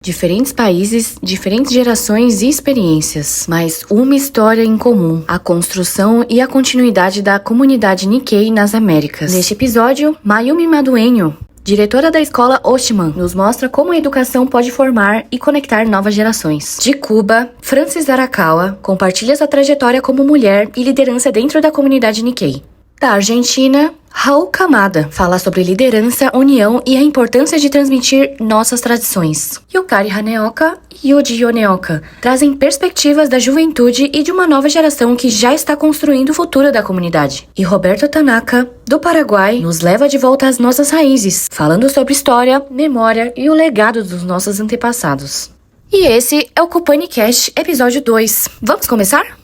Diferentes países, diferentes gerações e experiências, mas uma história em comum: a construção e a continuidade da comunidade Nikkei nas Américas. Neste episódio, Mayumi Maduenho, diretora da escola Oshiman, nos mostra como a educação pode formar e conectar novas gerações. De Cuba, Francis Arakawa compartilha sua trajetória como mulher e liderança dentro da comunidade Nikkei. Da Argentina, Raul Camada fala sobre liderança, união e a importância de transmitir nossas tradições. Yukari Haneoka e Yuji Yoneoka trazem perspectivas da juventude e de uma nova geração que já está construindo o futuro da comunidade. E Roberto Tanaka, do Paraguai, nos leva de volta às nossas raízes, falando sobre história, memória e o legado dos nossos antepassados. E esse é o CoPaniCast, episódio 2. Vamos começar?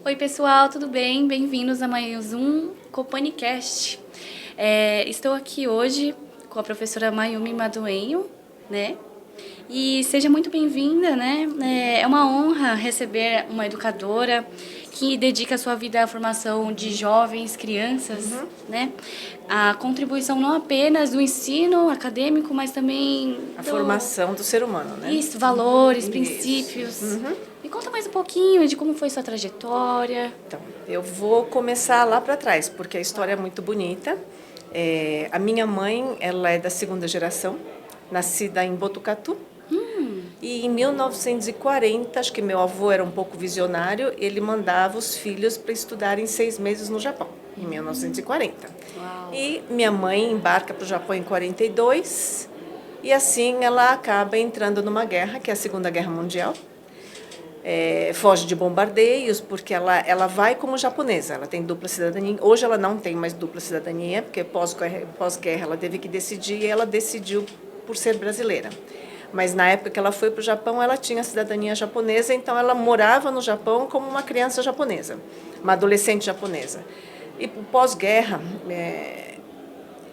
Oi pessoal, tudo bem? Bem-vindos a mais um CoPaniCast. Estou aqui hoje com a professora Mayumi Maduenho, né? E seja muito bem-vinda, né? É uma honra receber uma educadora que dedica a sua vida à formação de jovens, crianças, né? A contribuição não apenas do ensino acadêmico, mas também a formação do ser humano, né? Isso, valores, princípios. Me conta mais um pouquinho de como foi sua trajetória. Então, eu vou começar lá para trás, porque a história é muito bonita. A minha mãe, ela é da segunda geração, nascida em Botucatu. E em 1940, acho que meu avô era um pouco visionário, ele mandava os filhos para estudarem 6 meses no Japão, em 1940. Uau. E minha mãe embarca para o Japão em 42, e assim ela acaba entrando numa guerra, que é a Segunda Guerra Mundial. Foge de bombardeios, porque ela vai como japonesa, ela tem dupla cidadania. Hoje ela não tem mais dupla cidadania, porque pós-guerra ela teve que decidir, e ela decidiu por ser brasileira. Mas na época que ela foi para o Japão, ela tinha cidadania japonesa, então ela morava no Japão como uma criança japonesa, uma adolescente japonesa. E pós-guerra,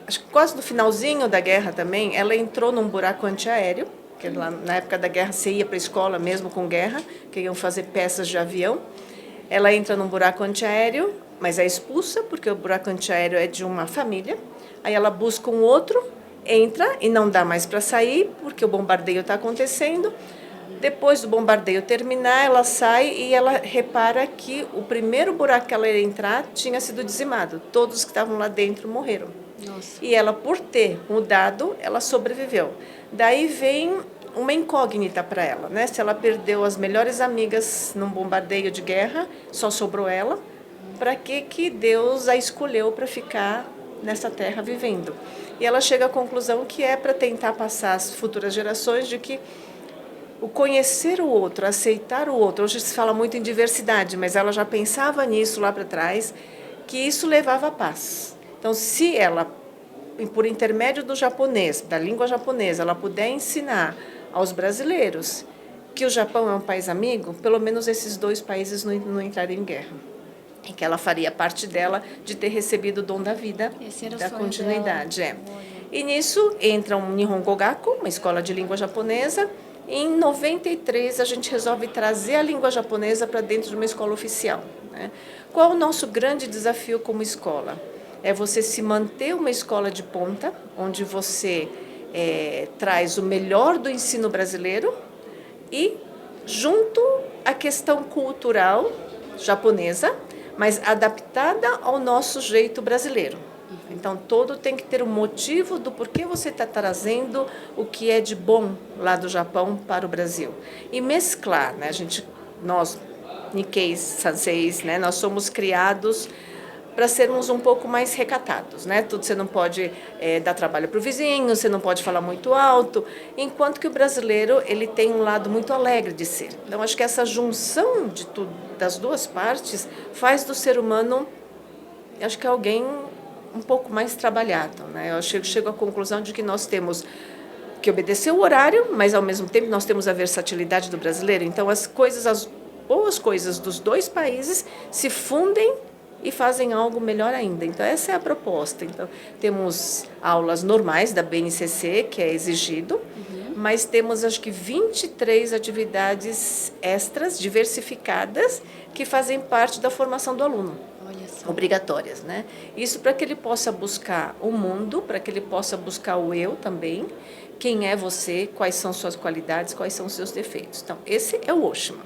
acho que quase no finalzinho da guerra também, ela entrou num buraco antiaéreo, que lá, na época da guerra você ia para a escola mesmo com guerra, que iam fazer peças de avião. Ela entra num buraco antiaéreo, mas é expulsa, porque o buraco antiaéreo é de uma família. Aí ela busca um outro, entra e não dá mais para sair, porque o bombardeio está acontecendo. Depois do bombardeio terminar, ela sai e ela repara que o primeiro buraco que ela ia entrar tinha sido dizimado. Todos que estavam lá dentro morreram. Nossa. E ela, por ter mudado, ela sobreviveu. Daí vem uma incógnita para ela, né? Se ela perdeu as melhores amigas num bombardeio de guerra, só sobrou ela. Para que Deus a escolheu para ficar nessa terra vivendo? E ela chega à conclusão que é para tentar passar às futuras gerações de que o conhecer o outro, aceitar o outro, hoje se fala muito em diversidade, mas ela já pensava nisso lá para trás, que isso levava à paz. Então, se ela, por intermédio do japonês, da língua japonesa, ela puder ensinar aos brasileiros que o Japão é um país amigo, pelo menos esses dois países não entrariam em guerra. E que ela faria parte dela de ter recebido o dom da vida, da continuidade. E nisso entra um Nihongo Gaku, uma escola de língua japonesa. E em 93 a gente resolve trazer a língua japonesa para dentro de uma escola oficial, né? Qual o nosso grande desafio como escola? É você se manter uma escola de ponta, onde você traz o melhor do ensino brasileiro e junto à questão cultural japonesa, mas adaptada ao nosso jeito brasileiro. Então, todo tem que ter um motivo do porquê você está trazendo o que é de bom lá do Japão para o Brasil. E mesclar, né? Nós, Nikkeis, Sanseis, né? Nós somos criados para sermos um pouco mais recatados, né? Você não pode dar trabalho para o vizinho, você não pode falar muito alto, enquanto que o brasileiro ele tem um lado muito alegre de ser. Então, acho que essa junção de tudo, das duas partes faz do ser humano, acho que alguém um pouco mais trabalhado, né? Eu chego à conclusão de que nós temos que obedecer o horário, mas ao mesmo tempo nós temos a versatilidade do brasileiro. Então, as boas coisas dos dois países se fundem e fazem algo melhor ainda. Então, essa é a proposta. Então, temos aulas normais da BNCC, que é exigido, mas temos, acho que, 23 atividades extras, diversificadas, que fazem parte da formação do aluno. Obrigatórias, né? Isso para que ele possa buscar o mundo, para que ele possa buscar o eu também, quem é você, quais são suas qualidades, quais são os seus defeitos. Então, esse é o Osho.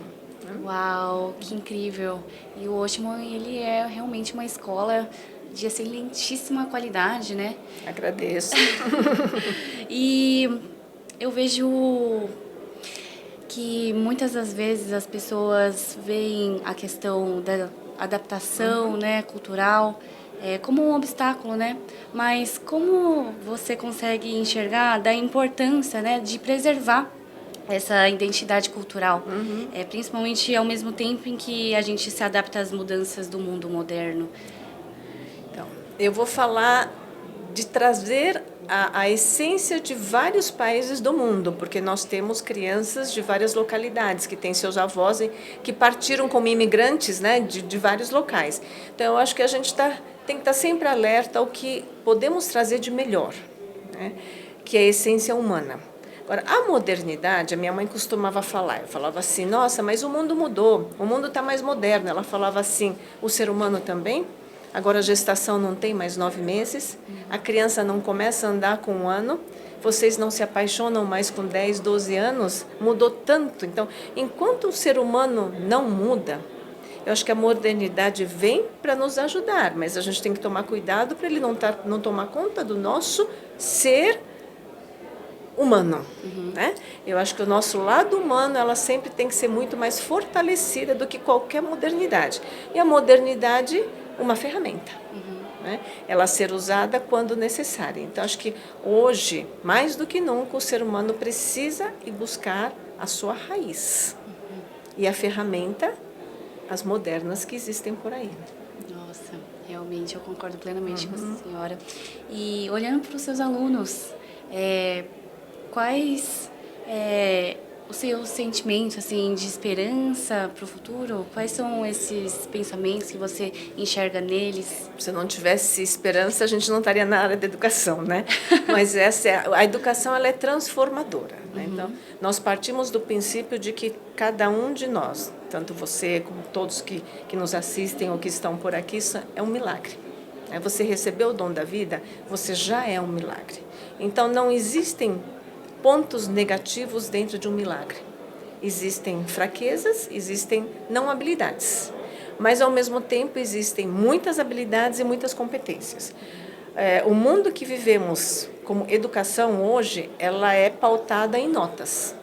Uau, que incrível! E o Oshimon, ele é realmente uma escola de excelentíssima qualidade, né? Agradeço. E eu vejo que muitas das vezes as pessoas veem a questão da adaptação, né, cultural, como um obstáculo, né? Mas como você consegue enxergar da importância, né, de preservar essa identidade cultural, principalmente ao mesmo tempo em que a gente se adapta às mudanças do mundo moderno? Então, eu vou falar de trazer a essência de vários países do mundo, porque nós temos crianças de várias localidades que têm seus avós que partiram como imigrantes, né, de vários locais. Então, eu acho que a gente tem que estar sempre alerta ao que podemos trazer de melhor, né, que é a essência humana. Agora, a modernidade, a minha mãe costumava falar, eu falava assim, nossa, mas o mundo mudou, o mundo está mais moderno. Ela falava assim, o ser humano também? Agora a gestação não tem mais 9 meses, a criança não começa a andar com 1 ano, vocês não se apaixonam mais com 10, 12 anos, mudou tanto. Então, enquanto o ser humano não muda, eu acho que a modernidade vem para nos ajudar, mas a gente tem que tomar cuidado para ele não tomar conta do nosso ser humano, né? Eu acho que o nosso lado humano, ela sempre tem que ser muito mais fortalecida do que qualquer modernidade. E a modernidade, uma ferramenta, né? Ela ser usada quando necessária. Então, acho que hoje, mais do que nunca, o ser humano precisa ir buscar a sua raiz. E a ferramenta, as modernas que existem por aí. Nossa, realmente, eu concordo plenamente com a senhora. E olhando para os seus alunos, quais os seus sentimentos assim de esperança para o futuro? Quais são esses pensamentos que você enxerga neles? Se não tivesse esperança, a gente não estaria na área da educação, né? Mas a educação, ela é transformadora, né? Então, nós partimos do princípio de que cada um de nós, tanto você como todos que nos assistem ou que estão por aqui, isso é um milagre. Você recebeu o dom da vida, você já é um milagre. Então, não existem pontos negativos dentro de um milagre. Existem fraquezas, existem não habilidades, mas ao mesmo tempo existem muitas habilidades e muitas competências. O mundo que vivemos como educação hoje, ela é pautada em notas.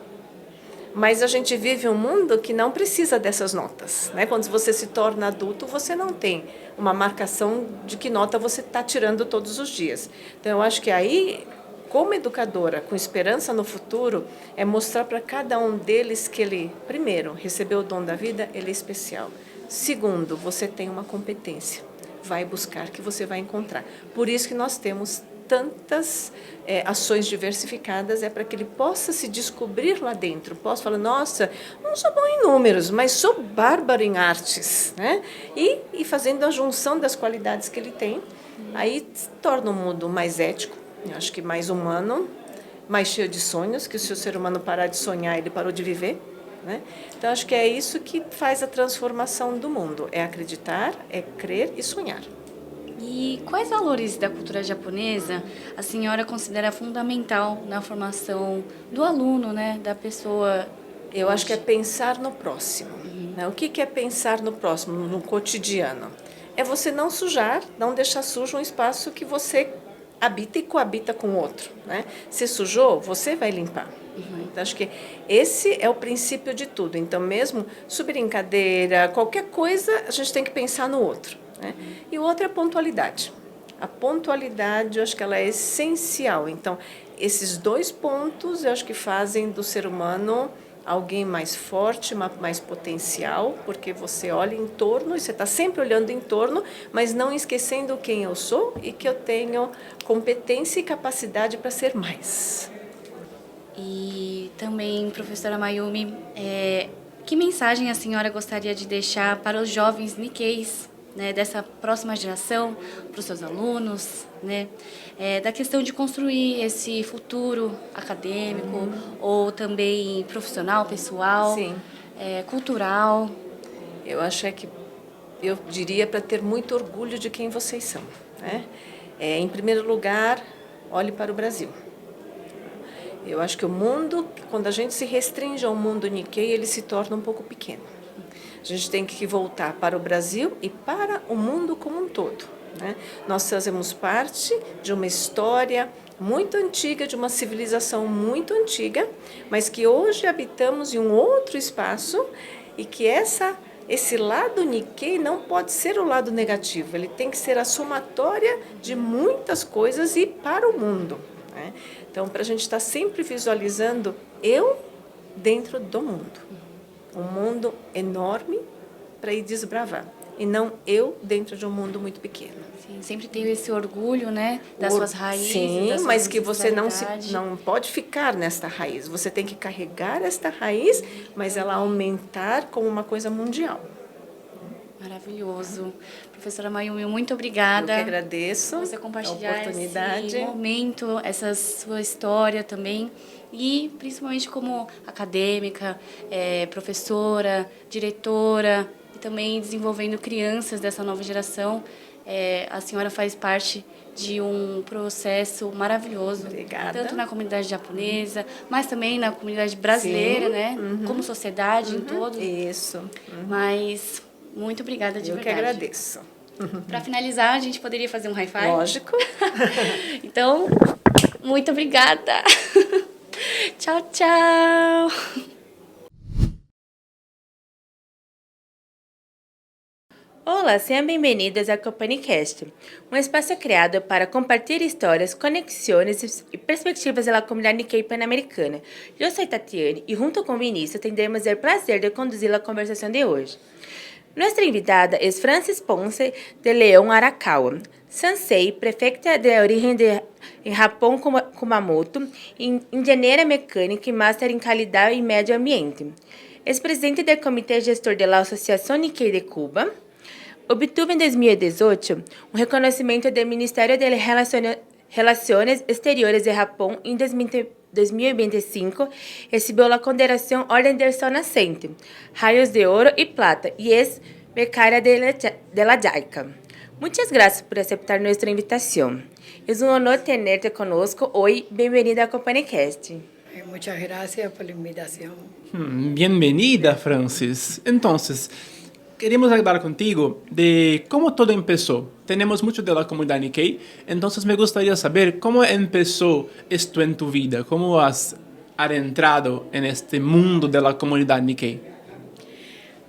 Mas a gente vive um mundo que não precisa dessas notas, né? Quando você se torna adulto, você não tem uma marcação de que nota você está tirando todos os dias. Então, eu acho que aí, como educadora, com esperança no futuro, é mostrar para cada um deles que ele, primeiro, recebeu o dom da vida, ele é especial. Segundo, você tem uma competência. Vai buscar que você vai encontrar. Por isso que nós temos tantas ações diversificadas, para que ele possa se descobrir lá dentro. Posso falar, nossa, não sou bom em números, mas sou bárbaro em artes, né? E fazendo a junção das qualidades que ele tem, aí se torna um mundo mais ético, eu acho que mais humano, mais cheio de sonhos, que se o ser humano parar de sonhar, ele parou de viver, né? Então, acho que é isso que faz a transformação do mundo, é acreditar, é crer e sonhar. E quais valores da cultura japonesa a senhora considera fundamental na formação do aluno, né, da pessoa? Eu acho que é pensar no próximo. Né? O que é pensar no próximo, no cotidiano? É você não sujar, não deixar sujo um espaço que você habita e coabita com o outro, né? Se sujou, você vai limpar. Então, acho que esse é o princípio de tudo. Então, mesmo subir em cadeira, qualquer coisa, a gente tem que pensar no outro, né? E o outro é a pontualidade. A pontualidade, eu acho que ela é essencial. Então, esses 2 pontos, eu acho que fazem do ser humano alguém mais forte, mais potencial, porque você olha em torno e você está sempre olhando em torno, mas não esquecendo quem eu sou e que eu tenho competência e capacidade para ser mais. E também, professora Mayumi, que mensagem a senhora gostaria de deixar para os jovens Nikkeis, né, dessa próxima geração, para os seus alunos, né, da questão de construir esse futuro acadêmico ou também profissional, pessoal, cultural? Eu acho que eu diria para ter muito orgulho de quem vocês são, né? Em primeiro lugar, olhe para o Brasil. Eu acho que o mundo, quando a gente se restringe ao mundo Nikkei, ele se torna um pouco pequeno. A gente tem que voltar para o Brasil e para o mundo como um todo, né? Nós fazemos parte de uma história muito antiga, de uma civilização muito antiga, mas que hoje habitamos em um outro espaço e que esse lado Nikkei não pode ser o lado negativo, ele tem que ser a somatória de muitas coisas e para o mundo, né? Então, para a gente estar sempre visualizando eu dentro do mundo, um mundo enorme para ir desbravar, e não eu dentro de um mundo muito pequeno. Sim, sempre tenho esse orgulho, né, das suas raízes. Sim, da sua mas que você ancestralidade. não pode ficar nesta raiz. Você tem que carregar esta raiz, mas ela aumentar como uma coisa mundial. Maravilhoso. Professora Mayumi, muito obrigada. Eu que agradeço por você compartilhar a oportunidade. esse momento, essa sua história também. E principalmente como acadêmica, professora, diretora e também desenvolvendo crianças dessa nova geração. A senhora faz parte de um processo maravilhoso. Obrigada. Tanto na comunidade japonesa, mas também na comunidade brasileira, Sim. né? Como sociedade em todo. Isso. Mas muito obrigada de Eu que verdade. agradeço. Para finalizar, a gente poderia fazer um high five? Lógico. Então, muito obrigada. Tchau, tchau. Olá, sejam bem-vindos ao CompanyCast, um espaço criado para compartilhar histórias, conexões e perspectivas da comunidade Nikkei Pan-Americana. Eu sou Tatiane e, junto com Vinícius, tendremos o prazer de conduzir a conversação de hoje. Nossa invitada é Francis Ponce de León Arakawa, sensei, prefeita de origem em Japão, Kumamoto, engenheira mecânica e máster em qualidade e medio ambiente. É presidente do comitê gestor da Associação Nikkei de Cuba. Obtuvo em 2018 um reconhecimento do Ministério de Relações Exteriores de Japão em 2025, recebeu a condecoração Ordem del Sol Nascente, Raios de Ouro e Plata e é becária de la JICA. Muitas graças por aceitar nossa invitação. É um honor tenerte conosco hoje. Bem-vinda ao CompanyCast. Muchas gracias por la invitación. Bienvenida, Francis. Entonces, queremos hablar contigo de cómo todo empezó. Tenemos mucho de la comunidad Nikkei, entonces me gustaría saber cómo empezó esto en tu vida, cómo has adentrado en este mundo de la comunidad Nikkei.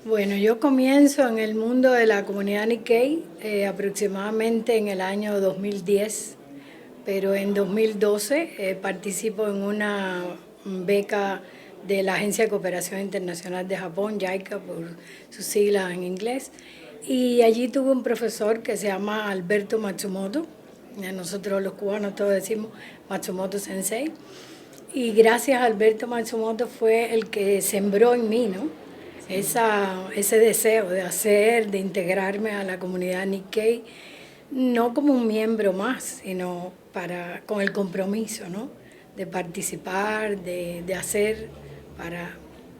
Bueno, yo comienzo en el mundo de la comunidad Nikkei aproximadamente en el año 2010, pero en 2012 participo en una beca de la Agencia de Cooperación Internacional de Japón, JICA por sus siglas en inglés, y allí tuve un profesor que se llama Alberto Matsumoto. Nosotros los cubanos todos decimos Matsumoto Sensei, y gracias a Alberto Matsumoto fue el que sembró en mí, ¿no?, ese deseo de hacer, de integrarme a la comunidad Nikkei, no como un miembro más, sino con el compromiso, ¿no?, de participar, de hacer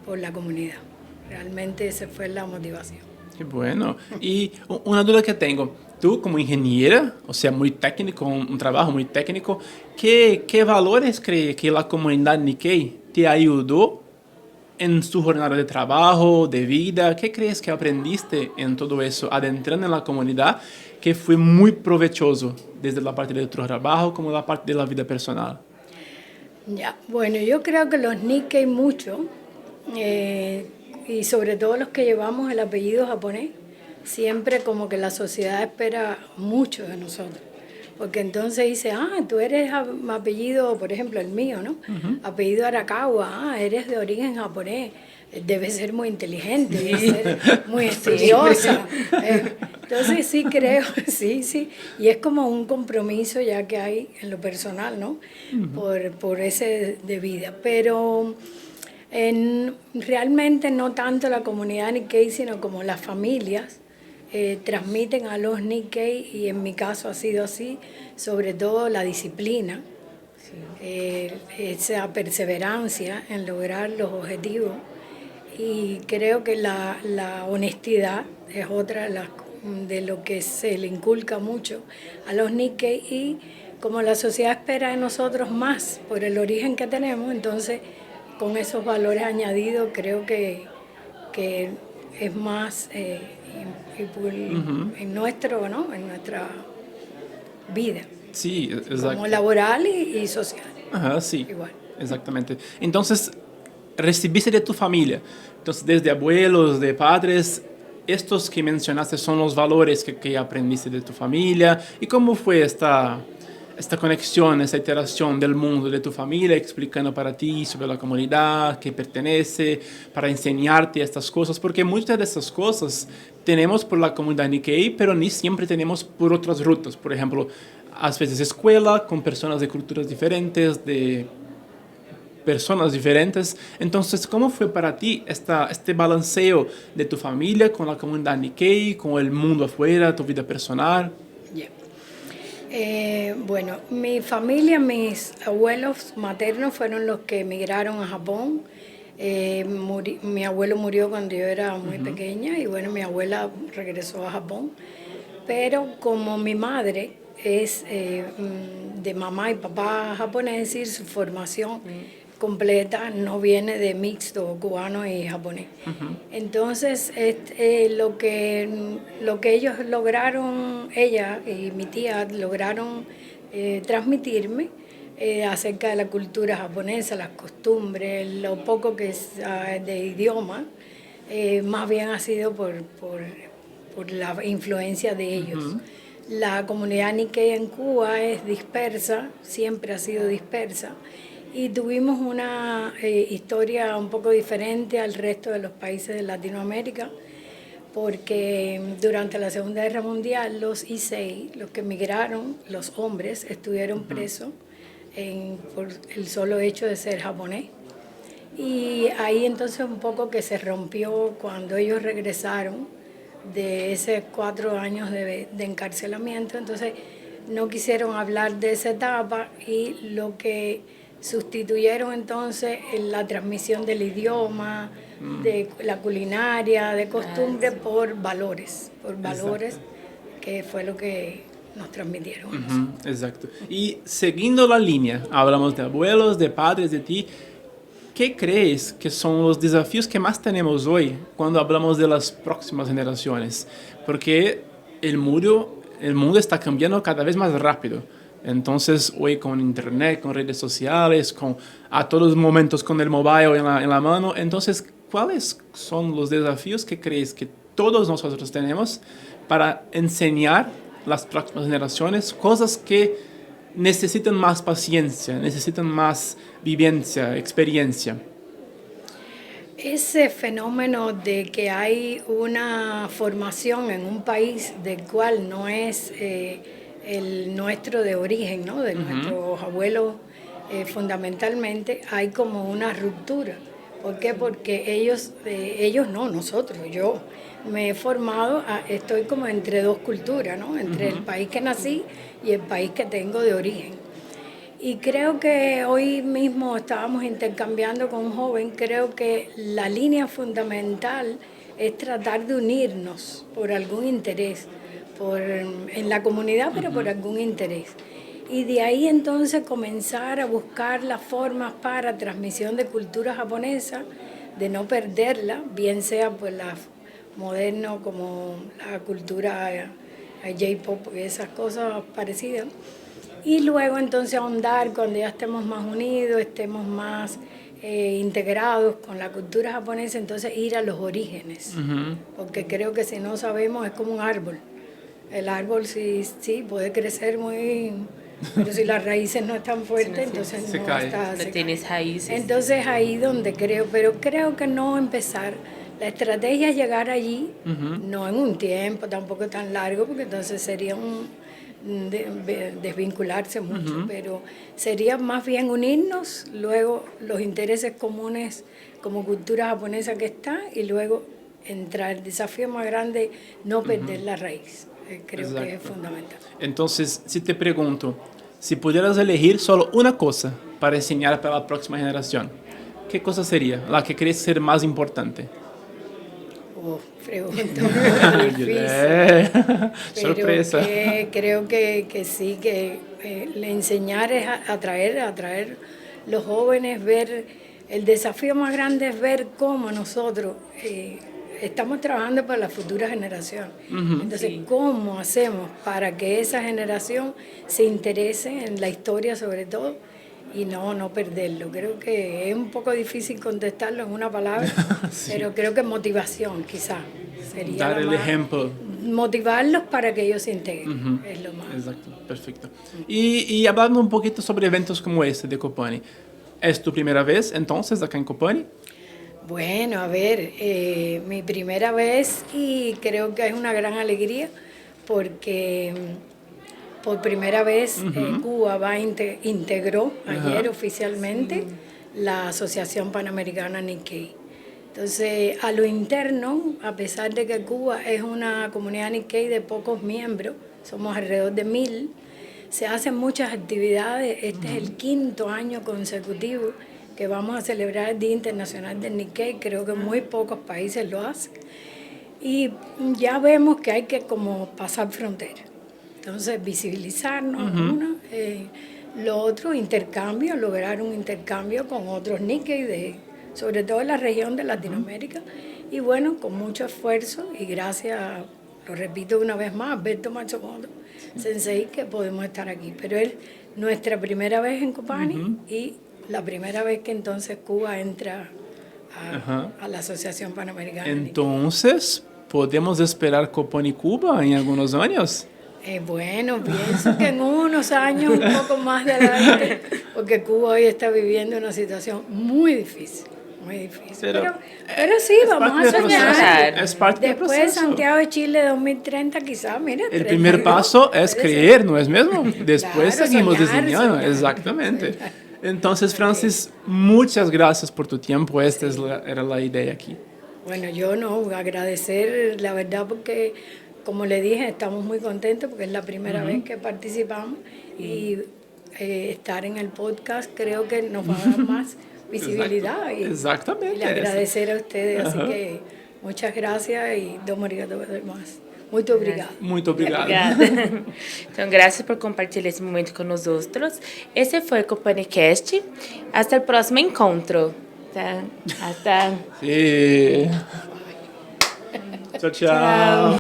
por la comunidad. Realmente esa fue la motivación. Qué bueno. Y una duda que tengo, tú como ingeniera, o sea, muy técnico, un trabajo muy técnico, ¿qué valores crees que la comunidad Nikkei te ayudó en su jornada de trabajo, de vida? ¿Qué crees que aprendiste en todo eso, adentrando en la comunidad, que fue muy provechoso desde la parte de tu trabajo como la parte de la vida personal? Ya, bueno, yo creo que los Nikkei mucho, y sobre todo los que llevamos el apellido japonés, siempre como que la sociedad espera mucho de nosotros. Porque entonces dice, tú eres apellido, por ejemplo, el mío, ¿no? Apellido Arakawa, eres de origen japonés, debes ser muy inteligente, debes ser muy estudiosa. Entonces sí creo, sí, y es como un compromiso ya que hay en lo personal, ¿no? Por ese de vida. Pero realmente no tanto la comunidad Nikkei, sino como las familias transmiten a los Nikkei, y en mi caso ha sido así, sobre todo la disciplina, esa perseverancia en lograr los objetivos, y creo que la honestidad es otra de lo que se le inculca mucho a los Nikkei, y como la sociedad espera de nosotros más por el origen que tenemos, entonces con esos valores añadidos creo que es más en nuestro, ¿no? En nuestra vida, Sí, exacto. como laboral y social. Ajá, sí. Igual. Exactamente. Entonces, recibiste de tu familia. Entonces, desde abuelos, de padres, estos que mencionaste son los valores que aprendiste de tu familia. ¿Y cómo fue esta conexión, esta iteración del mundo de tu familia, explicando para ti sobre la comunidad que pertenece, para enseñarte estas cosas? Porque muchas de estas cosas tenemos por la comunidad Nikkei, pero ni siempre tenemos por otras rutas. Por ejemplo, a veces escuela con personas de culturas diferentes, de personas diferentes. Entonces, ¿cómo fue para ti este balanceo de tu familia con la comunidad Nikkei, con el mundo afuera, tu vida personal? Yeah. Bueno, mi familia, mis abuelos maternos fueron los que emigraron a Japón. Mi abuelo murió cuando yo era muy pequeña y bueno, mi abuela regresó a Japón. Pero como mi madre es de mamá y papá japonés, es decir, su formación completa no viene de mixto cubano y japonés. Entonces, lo que ellos lograron, ella y mi tía lograron transmitirme acerca de la cultura japonesa, las costumbres, lo poco que es de idioma, más bien ha sido por la influencia de ellos. La comunidad Nikkei en Cuba es dispersa, siempre ha sido dispersa, y tuvimos una historia un poco diferente al resto de los países de Latinoamérica, porque durante la Segunda Guerra Mundial los Issei, los que emigraron, los hombres, estuvieron presos por el solo hecho de ser japonés. Y ahí entonces un poco que se rompió cuando ellos regresaron de esos 4 años de encarcelamiento, entonces no quisieron hablar de esa etapa y lo que sustituyeron entonces la transmisión del idioma, de la culinaria, de costumbre por valores, que fue lo que nos transmitieron. Exacto. Y siguiendo la línea, hablamos de abuelos, de padres, de ti. ¿Qué crees que son los desafíos que más tenemos hoy cuando hablamos de las próximas generaciones? Porque el mundo está cambiando cada vez más rápido. Entonces, hoy con internet, con redes sociales, a todos los momentos con el mobile en la mano. Entonces, ¿cuáles son los desafíos que crees que todos nosotros tenemos para enseñar las próximas generaciones cosas que necesitan más paciencia, necesitan más vivencia, experiencia? Ese fenómeno de que hay una formación en un país del cual no es el nuestro de origen, ¿no? De nuestros abuelos, fundamentalmente, hay como una ruptura. ¿Por qué? Porque ellos no, nosotros, yo me he formado, estoy como entre dos culturas, ¿no? Entre el país que nací y el país que tengo de origen. Y creo que hoy mismo estábamos intercambiando con un joven, creo que la línea fundamental es tratar de unirnos por algún interés, en la comunidad, pero por algún interés. Y de ahí entonces comenzar a buscar las formas para transmisión de cultura japonesa, de no perderla, bien sea pues la moderno como la cultura J-pop y esas cosas parecidas. Y luego entonces ahondar cuando ya estemos más unidos, estemos más integrados con la cultura japonesa, entonces ir a los orígenes. Porque creo que si no sabemos es como un árbol. El árbol sí puede crecer muy, pero si las raíces no están fuertes, entonces se cae. No tienes raíces. Entonces ahí donde creo que no empezar. La estrategia es llegar allí, no en un tiempo tampoco tan largo, porque entonces sería desvincularse mucho, pero sería más bien unirnos, luego los intereses comunes como cultura japonesa que está, y luego entrar. El desafío más grande, no perder la raíz. Creo que es fundamental. Entonces, si te pregunto, si pudieras elegir solo una cosa para enseñar para la próxima generación, ¿qué cosa sería la que crees ser más importante? Pregunta muy difícil. Sorpresa. Creo que sí, que le enseñar es a atraer los jóvenes, ver, el desafío más grande es ver cómo nosotros estamos trabajando para la futura generación. Entonces, ¿cómo hacemos para que esa generación se interese en la historia sobre todo y no perderlo? Creo que es un poco difícil contestarlo en una palabra, pero creo que motivación quizás sería Dar el ejemplo. Motivarlos para que ellos se integren, es lo más. Exacto, perfecto. Y hablando un poquito sobre eventos como este de Copani, ¿es tu primera vez entonces acá en Copani? Bueno, a ver, mi primera vez y creo que es una gran alegría porque por primera vez Cuba integró ayer oficialmente la Asociación Panamericana Nikkei. Entonces, a lo interno, a pesar de que Cuba es una comunidad Nikkei de pocos miembros, somos alrededor de 1000, se hacen muchas actividades. Este es el 5º año consecutivo que vamos a celebrar el Día Internacional del Nikkei. Creo que muy pocos países lo hacen. Y ya vemos que hay que como pasar fronteras. Entonces, visibilizarnos, lo otro, intercambio, lograr un intercambio con otros Nikkei, sobre todo en la región de Latinoamérica. Y bueno, con mucho esfuerzo y gracias, lo repito una vez más, Alberto Matsumoto Sensei, que podemos estar aquí. Pero es nuestra primera vez en Copani y la primera vez que entonces Cuba entra a la Asociación Panamericana. Entonces, ¿podemos esperar Copani Cuba en algunos años? Bueno, pienso que en unos años, un poco más adelante, porque Cuba hoy está viviendo una situación muy difícil. Muy difícil. Pero sí, vamos a soñar. Es parte del proceso. Después Santiago de Chile 2030, quizás, mira. El primer paso es creer, ¿no es mismo? Después Claro, seguimos soñar, diseñando. Exactamente. Entonces, Francis, muchas gracias por tu tiempo. Esta era la idea aquí. Bueno, yo agradecer, la verdad, porque, como le dije, estamos muy contentos porque es la primera vez que participamos y estar en el podcast creo que nos va a dar más visibilidad. Exactamente. Y le agradecer a ustedes, así que muchas gracias y domo arigatou gozaimasu. Muito obrigada. Muito obrigado. Obrigada. Então, graças por compartilhar esse momento com nós outros. Esse foi o CopaniCast. Hasta el próximo encontro. Hasta. Sí. Chao, chao.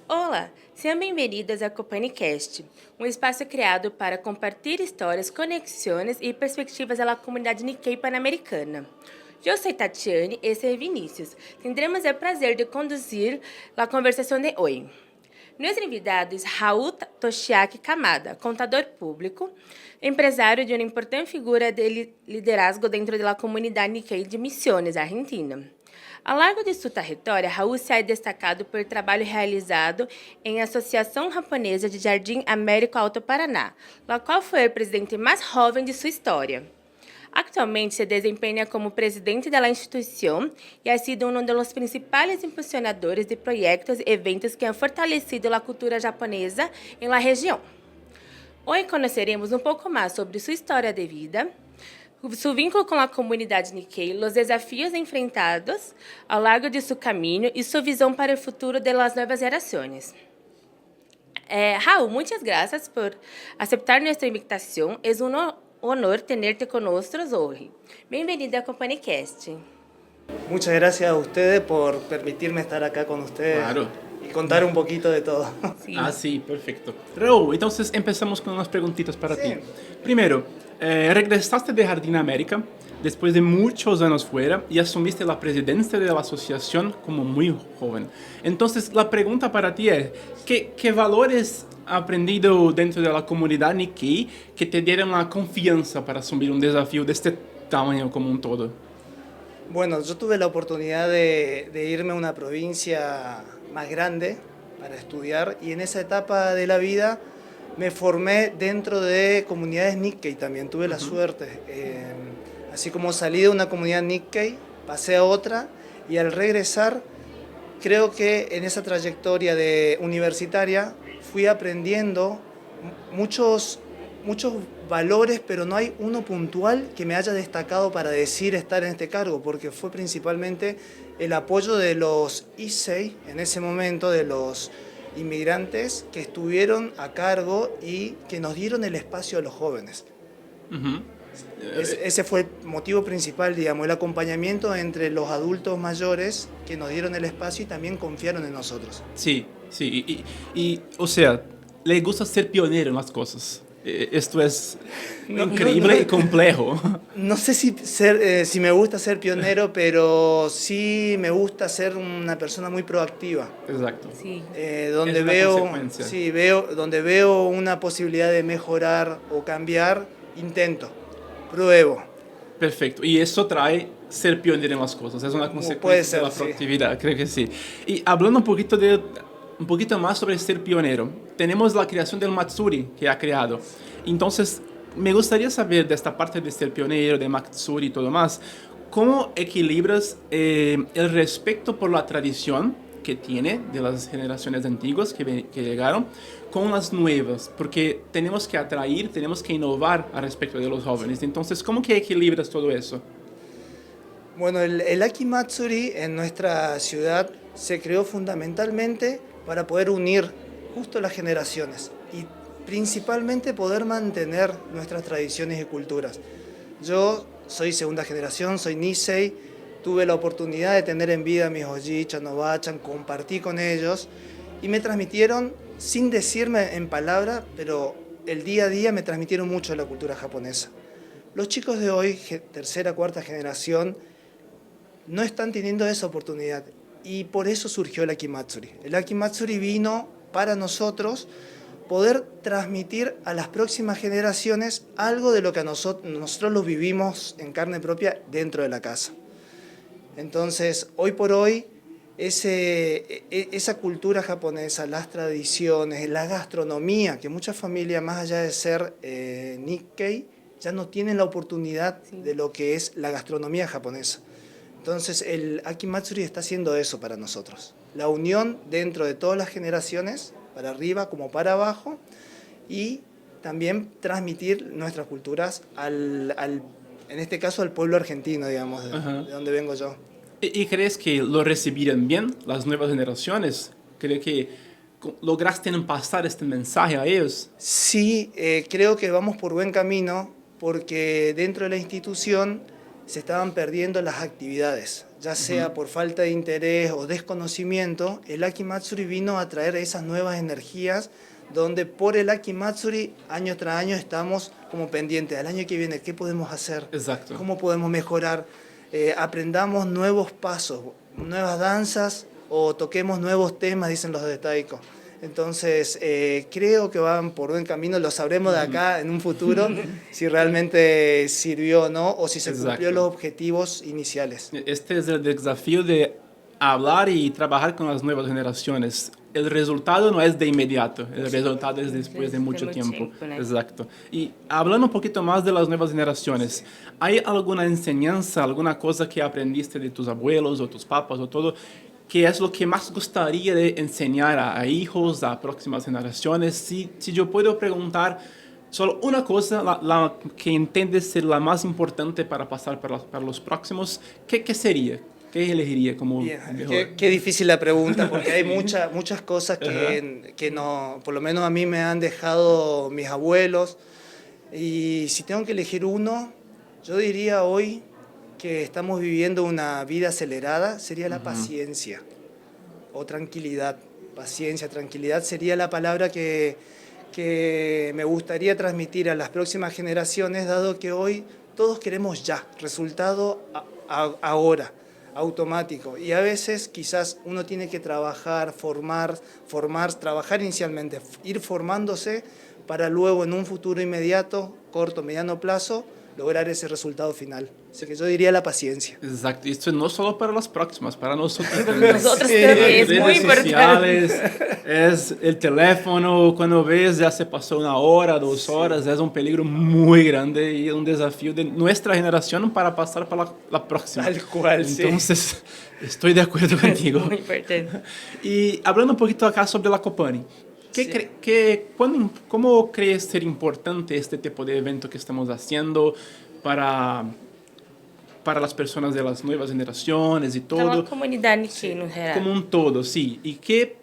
Olá, sejam bem-vindos ao CopaniCast, um espaço criado para compartilhar histórias, conexões e perspectivas da comunidade Nikkei Pan-Americana. Eu sou Tatiane e esse é Vinícius. Tendremos o prazer de conduzir a conversação de hoje. Nuestro invitado es Raúl Toshiaki Kamada, contador público, empresário de uma importante figura de liderazgo dentro da comunidade Nikkei de Misiones, Argentina. Ao largo de sua trajetória, Raúl se ha destacado por trabalho realizado em Associação Japonesa de Jardim Américo Alto Paraná, la qual foi o presidente mais jovem de sua história. Actualmente se desempenha como presidente da instituição e ha sido um dos principais impulsionadores de projetos e eventos que han fortalecido a cultura japonesa em la região. Hoje conheceremos um pouco mais sobre sua história de vida, seu vínculo com a comunidade Nikkei, os desafios enfrentados ao largo de seu caminho e sua visão para o futuro das novas gerações. Raúl, muitas graças por aceitar nossa invitação. É honor tenerte con nosotros hoy. Bienvenida a CopaniCast. Muchas gracias a ustedes por permitirme estar acá con ustedes. Claro. Y contar un poquito de todo. Sí. Ah, sí, perfecto. Raúl, entonces empezamos con unas preguntitas para ti. Primero, regresaste de Jardín América después de muchos años fuera y asumiste la presidencia de la asociación como muy joven. Entonces, la pregunta para ti es, ¿qué valores aprendido dentro de la comunidad Nikkei que te dieron la confianza para asumir un desafío de este tamaño como un todo? Bueno, yo tuve la oportunidad de irme a una provincia más grande para estudiar y en esa etapa de la vida me formé dentro de comunidades Nikkei también, tuve la suerte. Así como salí de una comunidad Nikkei, pasé a otra y al regresar creo que en esa trayectoria universitaria fui aprendiendo muchos valores, pero no hay uno puntual que me haya destacado para decir estar en este cargo, porque fue principalmente el apoyo de los Issei en ese momento, de los inmigrantes que estuvieron a cargo y que nos dieron el espacio a los jóvenes. Ese fue el motivo principal, digamos, el acompañamiento entre los adultos mayores que nos dieron el espacio y también confiaron en nosotros. Sí, sí. O sea, le gusta ser pionero en las cosas. Esto es increíble y complejo. No sé si me gusta ser pionero, pero sí me gusta ser una persona muy proactiva. Exacto. Sí. Donde veo una posibilidad de mejorar o cambiar, intento, pruebo. Perfecto. Y eso trae ser pionero en las cosas. Es una consecuencia de la proactividad, creo que sí. Y hablando un poquito más sobre ser pionero, tenemos la creación del Matsuri que ha creado. Entonces, me gustaría saber de esta parte de ser pionero, de Matsuri y todo más, ¿cómo equilibras el respeto por la tradición que tiene de las generaciones antiguas que llegaron con las nuevas? Porque tenemos que atraer, tenemos que innovar al respecto de los jóvenes. Entonces, ¿cómo que equilibras todo eso? Bueno, el Akimatsuri en nuestra ciudad se creó fundamentalmente para poder unir justo las generaciones y principalmente poder mantener nuestras tradiciones y culturas. Yo soy segunda generación, soy Nisei, tuve la oportunidad de tener en vida a mis Oji-chan, Oba-chan, compartí con ellos y me transmitieron, sin decirme en palabra, pero el día a día me transmitieron mucho de la cultura japonesa. Los chicos de hoy, tercera, cuarta generación, no están teniendo esa oportunidad. Y por eso surgió el Akimatsuri. El Akimatsuri vino para nosotros poder transmitir a las próximas generaciones algo de lo que nosotros lo vivimos en carne propia dentro de la casa. Entonces, hoy por hoy, esa cultura japonesa, las tradiciones, la gastronomía, que muchas familias, más allá de ser Nikkei, ya no tienen la oportunidad de lo que es la gastronomía japonesa. Entonces, el Akimatsuri está haciendo eso para nosotros. La unión dentro de todas las generaciones, para arriba como para abajo, y también transmitir nuestras culturas en este caso, al pueblo argentino, digamos, de donde vengo yo. ¿Y crees que lo recibirán bien las nuevas generaciones? ¿Crees que lograste pasar este mensaje a ellos? Sí, creo que vamos por buen camino, porque dentro de la institución se estaban perdiendo las actividades, ya sea por falta de interés o desconocimiento. El Akimatsuri vino a traer esas nuevas energías, donde por el Akimatsuri año tras año estamos como pendientes al año que viene, ¿qué podemos hacer? Exacto. ¿Cómo podemos mejorar? Aprendamos nuevos pasos, nuevas danzas o toquemos nuevos temas, dicen los de Taiko. Entonces, creo que van por buen camino, lo sabremos de acá en un futuro, si realmente sirvió o no, o si se cumplió los objetivos iniciales. Este es el desafío de hablar y trabajar con las nuevas generaciones. El resultado no es de inmediato, el resultado es después de mucho tiempo. Exacto. Y hablando un poquito más de las nuevas generaciones, ¿hay alguna enseñanza, alguna cosa que aprendiste de tus abuelos o tus papás o todo, que es lo que más gustaría de enseñar a hijos, a próximas generaciones? Si yo puedo preguntar solo una cosa, la que entiendes ser la más importante para pasar para los próximos, ¿qué sería? ¿Qué elegiría como mejor? Qué difícil la pregunta, porque hay muchas cosas que no, por lo menos a mí me han dejado mis abuelos. Y si tengo que elegir uno, yo diría hoy que estamos viviendo una vida acelerada, sería la paciencia o tranquilidad. Paciencia, tranquilidad sería la palabra que me gustaría transmitir a las próximas generaciones, dado que hoy todos queremos ya, resultado ahora, automático. Y a veces quizás uno tiene que trabajar, trabajar inicialmente, ir formándose para luego en un futuro inmediato, corto, mediano plazo, lograr ese resultado final. Así que yo diría la paciencia. Exacto. Y esto no solo para las próximas, para nosotros también. Nosotros también, es muy importante. Es el teléfono, cuando ves ya se pasó 1 hora, 2 horas, es un peligro muy grande y un desafío de nuestra generación para pasar para la próxima. Tal cual, Entonces, estoy de acuerdo contigo. Muy importante. Y hablando un poquito acá sobre la Copani, ¿cómo crees ser importante este tipo de evento que estamos haciendo para las personas de las nuevas generaciones y todo? Para la comunidad Nikkei en general. Como un todo, sí. ¿Y qué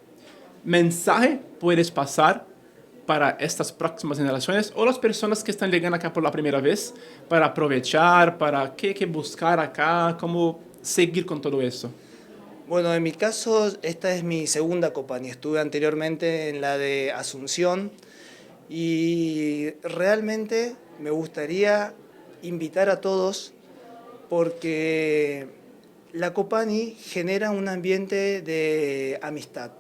mensaje puedes pasar para estas próximas generaciones o las personas que están llegando acá por la primera vez para aprovechar, para qué buscar acá, cómo seguir con todo eso? Bueno, en mi caso, esta es mi segunda Copani. Estuve anteriormente en la de Asunción y realmente me gustaría invitar a todos porque la Copani genera un ambiente de amistad.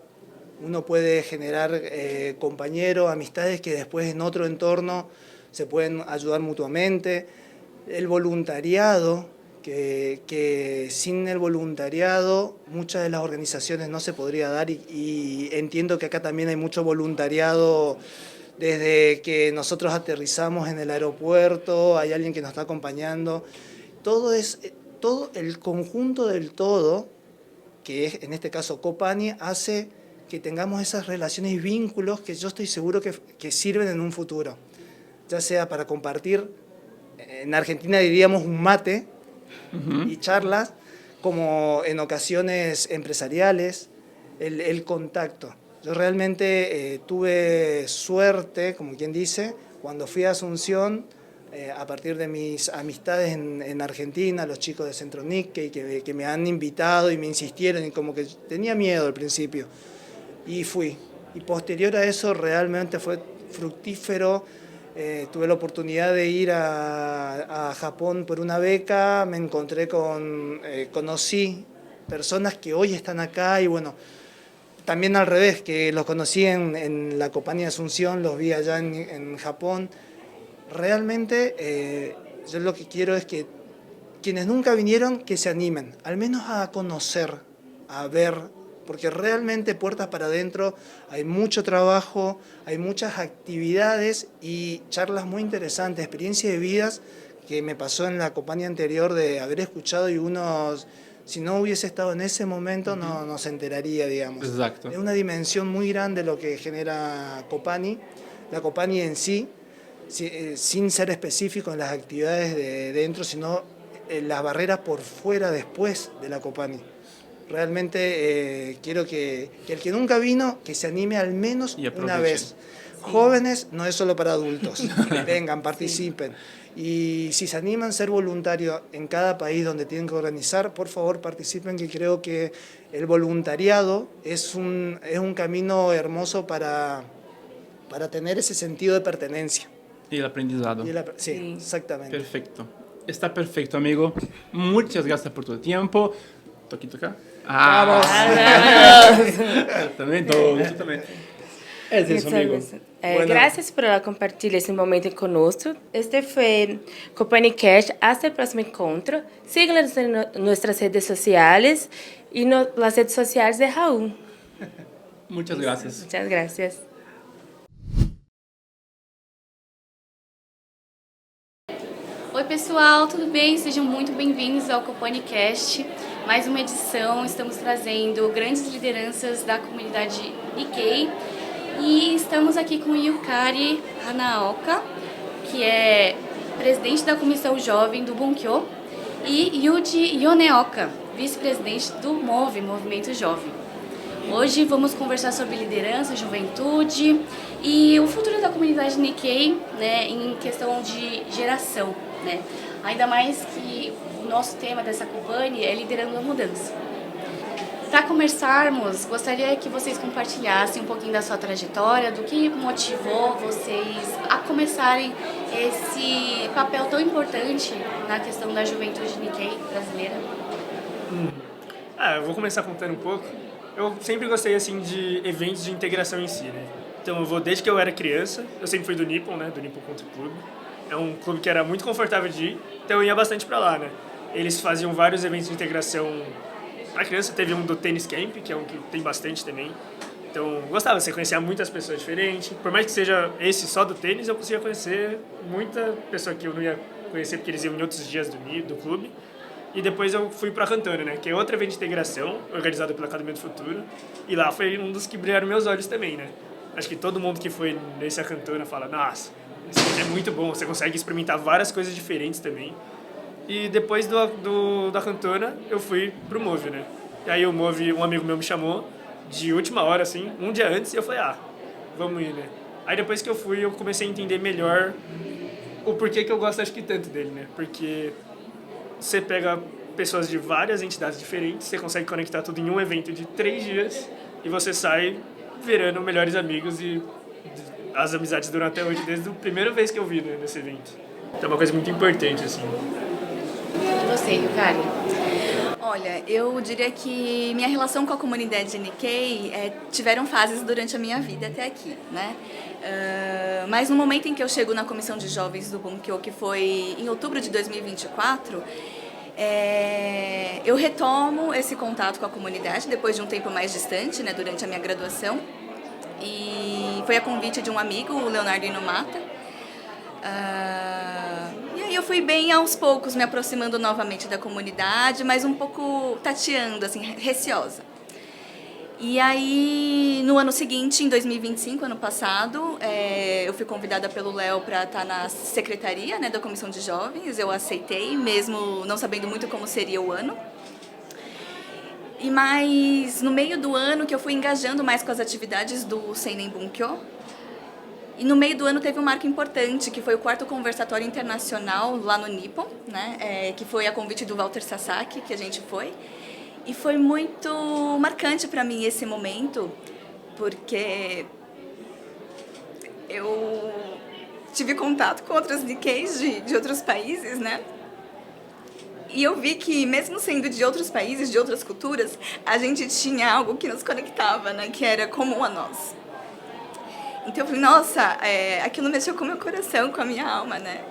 Uno puede generar compañeros, amistades que después en otro entorno se pueden ayudar mutuamente. El voluntariado, que sin el voluntariado muchas de las organizaciones no se podría dar y entiendo que acá también hay mucho voluntariado desde que nosotros aterrizamos en el aeropuerto, hay alguien que nos está acompañando. Todo el conjunto del todo, que es en este caso Copani, hace que tengamos esas relaciones y vínculos que yo estoy seguro que sirven en un futuro, ya sea para compartir, en Argentina diríamos un mate, y charlas, como en ocasiones empresariales, el contacto. Yo realmente tuve suerte, como quien dice, cuando fui a Asunción, a partir de mis amistades en Argentina, los chicos de Centro Nikkei, que me han invitado y me insistieron, y como que tenía miedo al principio, y fui. Y posterior a eso realmente fue fructífero. Tuve la oportunidad de ir a Japón por una beca, me encontré conocí personas que hoy están acá y bueno, también al revés, que los conocí en la Copani de Asunción, los vi allá en Japón. Realmente yo lo que quiero es que quienes nunca vinieron, que se animen, al menos a conocer, a ver, porque realmente puertas para adentro hay mucho trabajo, hay muchas actividades y charlas muy interesantes, experiencias de vidas que me pasó en la Copani anterior de haber escuchado y uno, si no hubiese estado en ese momento, no se enteraría, digamos. Exacto. Es una dimensión muy grande lo que genera Copani, la Copani en sí, sin ser específico en las actividades de dentro, sino en las barreras por fuera después de la Copani. Realmente quiero que el que nunca vino, que se anime al menos una vez. Sí. Jóvenes no es solo para adultos, vengan, participen. Sí. Y si se animan a ser voluntarios en cada país donde tienen que organizar, por favor participen, que creo que el voluntariado es un camino hermoso para tener ese sentido de pertenencia. Y el aprendizado. Sí, exactamente. Perfecto. Está perfecto, amigo. Muchas gracias por tu tiempo. Toquito acá. Vamos. Também todos, também. É isso, amigo. Gracias por compartir esse momento conosco. Este foi CopaniCast. Hasta el próximo encontro. Síganos en nuestras redes sociales y las redes sociales de Raúl. Muchas gracias. Muchas gracias. Oi pessoal, tudo bem? Sejam muito bem-vindos ao CopaniCast. Mais uma edição, estamos trazendo grandes lideranças da comunidade Nikkei e estamos aqui com Yukari Hanaoka, que é presidente da Comissão Jovem do Bunkyo, e Yuji Yoneoka, vice-presidente do Movimento Jovem. Hoje vamos conversar sobre liderança, juventude e o futuro da comunidade Nikkei, né, em questão de geração, né? Ainda mais que o nosso tema dessa Copani é liderando a mudança. Para começarmos, gostaria que vocês compartilhassem um pouquinho da sua trajetória, do que motivou vocês a começarem esse papel tão importante na questão da juventude Nikkei brasileira. Eu vou começar contando um pouco. Eu sempre gostei assim de eventos de integração em si, né? Então eu vou desde que eu era criança, eu sempre fui do Nippon, né? Do Nippon Country Club. É um clube que era muito confortável de ir, então eu ia bastante para lá, né? Eles faziam vários eventos de integração para criança, teve um do Tênis Camp, que é um que tem bastante também. Então, gostava, você conhecia muitas pessoas diferentes. Por mais que seja esse só do tênis, eu conseguia conhecer muita pessoa que eu não ia conhecer porque eles iam em outros dias do clube. E depois eu fui para a Cantona, né? Que é outro evento de integração, organizado pela Academia do Futuro. E lá foi um dos que brilharam meus olhos também, né? Acho que todo mundo que foi nesse Cantona fala, nossa, isso é muito bom, você consegue experimentar várias coisas diferentes também. E depois da Cantona, eu fui pro Move, né? E aí o Move, um amigo meu me chamou de última hora, assim, um dia antes, e eu falei, vamos ir, né? Aí depois que eu fui, eu comecei a entender melhor o porquê que eu gosto, acho que tanto dele, né? Porque você pega pessoas de várias entidades diferentes, você consegue conectar tudo em um evento de 3 dias e você sai virando melhores amigos e as amizades duram até hoje, desde a primeira vez que eu vi, né, nesse evento. Então é uma coisa muito importante, assim. E você, Yukari? Olha, eu diria que minha relação com a comunidade Nikkei tiveram fases durante a minha vida até aqui, né? Mas no momento em que eu chego na comissão de jovens do Bunkyo, que foi em outubro de 2024, eu retomo esse contato com a comunidade depois de um tempo mais distante, né, durante a minha graduação. E foi a convite de um amigo, o Leonardo Inumata. E aí eu fui bem aos poucos me aproximando novamente da comunidade, mas um pouco tateando, assim, receosa. E aí, no ano seguinte, em 2025, ano passado, eu fui convidada pelo Léo para estar na secretaria, né, da Comissão de Jovens. Eu aceitei, mesmo não sabendo muito como seria o ano. E mais no meio do ano que eu fui engajando mais com as atividades do Seinen Bunkyo. E no meio do ano teve um marco importante, que foi o 4º conversatório internacional lá no Nippon, né, que foi a convite do Walter Sasaki, que a gente foi. E foi muito marcante para mim esse momento, porque eu tive contato com outras Nikkeis de outros países, né? E eu vi que, mesmo sendo de outros países, de outras culturas, a gente tinha algo que nos conectava, né? Que era comum a nós. Então eu falei, nossa, aquilo mexeu com o meu coração, com a minha alma, né?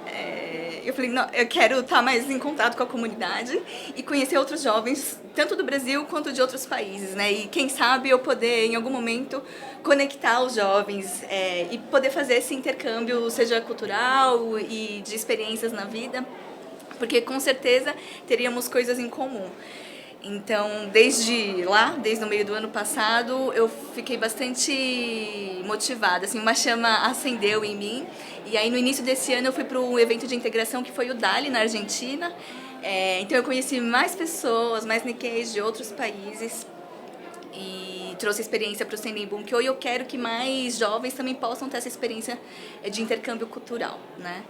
Eu falei, não, eu quero estar mais em contato com a comunidade e conhecer outros jovens, tanto do Brasil quanto de outros países, né? E quem sabe eu poder, em algum momento, conectar os jovens e poder fazer esse intercâmbio, seja cultural e de experiências na vida, porque com certeza teríamos coisas em comum. Então, desde o meio do ano passado, eu fiquei bastante motivada, assim, uma chama acendeu em mim. E aí, no início desse ano, eu fui para um evento de integração que foi o DALI, na Argentina. Então, eu conheci mais pessoas, mais Nikkeis de outros países e trouxe experiência para o Seinen Bunkyo. E eu quero que mais jovens também possam ter essa experiência de intercâmbio cultural, né?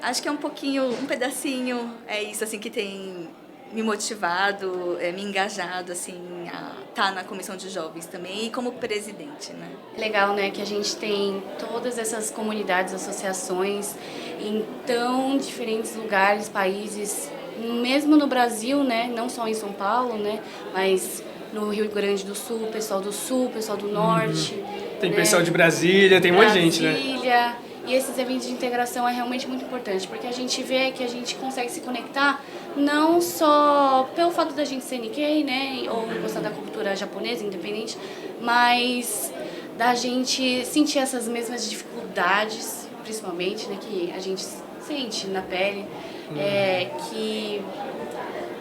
Acho que é um pedacinho, isso, assim, que tem me motivado, me engajado, assim, a estar na comissão de jovens também e como presidente, né? Legal, né, que a gente tem todas essas comunidades, associações em tão diferentes lugares, países, mesmo no Brasil, né, não só em São Paulo, né, mas no Rio Grande do Sul, pessoal do Norte. Tem né, pessoal de Brasília, tem um monte de gente, né? Brasília. E esses eventos de integração é realmente muito importante, porque a gente vê que a gente consegue se conectar não só pelo fato da gente ser Nikkei, né, ou gostar da cultura japonesa, independente, mas da gente sentir essas mesmas dificuldades, principalmente, né, que a gente sente na pele, que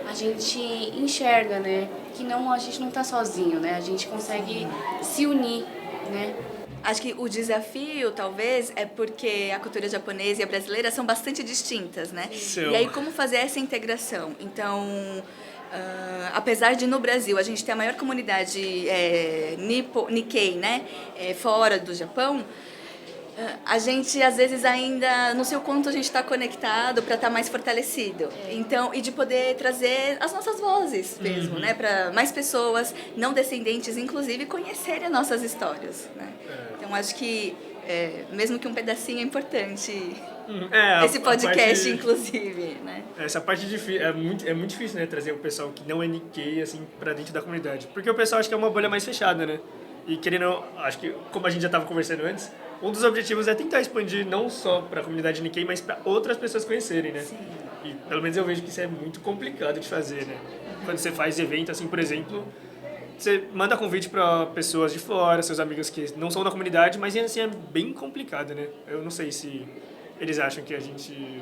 a gente enxerga, né, que a gente não está sozinho, né, a gente consegue se unir, né. Acho que o desafio, talvez, é porque a cultura japonesa e a brasileira são bastante distintas, né? E aí, como fazer essa integração? Então, apesar de no Brasil a gente ter a maior comunidade Nikkei, né? Fora do Japão, a gente, às vezes, ainda não sei o quanto a gente está conectado para estar mais fortalecido. Então, e de poder trazer as nossas vozes mesmo, né? Para mais pessoas, não descendentes, inclusive, conhecerem as nossas histórias, né? Então, acho que, mesmo que um pedacinho é importante, esse podcast, inclusive, né? Essa parte é muito difícil, né? Trazer o pessoal que não é Nikkei, assim, para dentro da comunidade. Porque o pessoal acha que é uma bolha mais fechada, né? E querendo, acho que, como a gente já estava conversando antes, um dos objetivos é tentar expandir não só para a comunidade Nikkei, mas para outras pessoas conhecerem, né? Sim. E pelo menos eu vejo que isso é muito complicado de fazer, né? Quando você faz evento, assim, por exemplo, você manda convite para pessoas de fora, seus amigos que não são da comunidade, mas assim é bem complicado, né? Eu não sei se eles acham que a gente